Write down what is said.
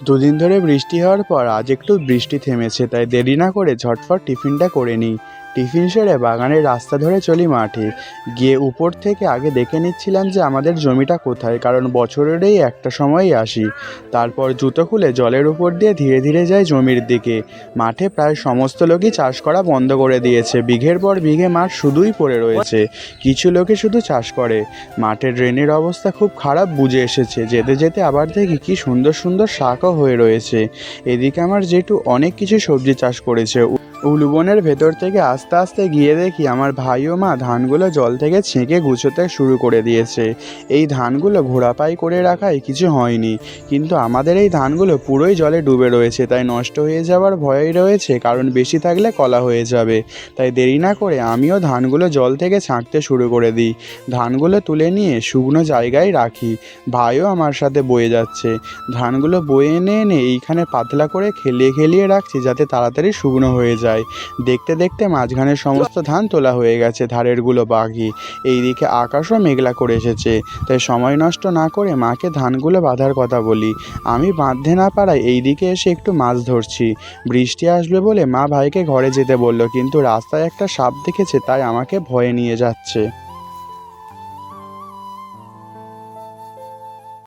দুদিন ধরে বৃষ্টি হওয়ার পর আজ একটু বৃষ্টি থেমেছে, তাই দেরি না করে ঝটফট টিফিনটা করে নিই। টিফিন সেরে বাগানের রাস্তা ধরে চলি মাঠে। গিয়ে উপর থেকে আগে দেখে নিচ্ছিলাম যে আমাদের জমিটা কোথায়, কারণ বছরের এই একটা সময়ই আসি। তারপর জুতো খুলে জলের উপর দিয়ে ধীরে ধীরে যাই জমির দিকে। মাঠে প্রায় সমস্ত লোকই চাষ করা বন্ধ করে দিয়েছে, বিঘের পর বিঘে মাঠ শুধুই পড়ে রয়েছে। কিছু লোকে শুধু চাষ করে। মাঠের ড্রেনের অবস্থা খুব খারাপ বুঝে এসেছে। যেতে যেতে আবার দেখি কি সুন্দর সুন্দর শাকও হয়ে রয়েছে। এদিকে আমার জেঠু অনেক কিছু সবজি চাষ করেছে। উলুবনের ভেতর থেকে আস্তে আস্তে গিয়ে দেখি আমার ভাই ও মা ধানগুলো জল থেকে ছেঁকে গুছোতে শুরু করে দিয়েছে। এই ধানগুলো ঘোড়াপাই করে রাখায় কিছু হয়নি, কিন্তু আমাদের এই ধানগুলো পুরোই জলে ডুবে রয়েছে, তাই নষ্ট হয়ে যাওয়ার ভয়ই রয়েছে, কারণ বেশি থাকলে কলা হয়ে যাবে। তাই দেরি না করে আমিও ধানগুলো জল থেকে ছাঁকতে শুরু করে দিই। ধানগুলো তুলে নিয়ে শুকনো জায়গায় রাখি। ভাইও আমার সাথে বয়ে যাচ্ছে। ধানগুলো বয়ে এনে এনে এইখানে পাতলা করে খেলিয়ে খেলিয়ে রাখছি, যাতে তাড়াতাড়ি শুকনো হয়ে যায়। দেখতে দেখতে মাঝখানের সমস্ত ধান তোলা হয়ে গেছে, ধারেরগুলো বাকি। এইদিকে আকাশও মেঘলা করে এসেছে, তাই সময় নষ্ট না করে মাকে ধানগুলো বাঁধার কথা বলি। আমি বাঁধতে না পারায় এইদিকে এসে একটু মাছ ধরছি। বৃষ্টি আসবে বলে মা ভাইকে ঘরে যেতে বলল, কিন্তু রাস্তায় একটা সাপ দেখেছে, তাই আমাকে ভয়ে নিয়ে যাচ্ছে।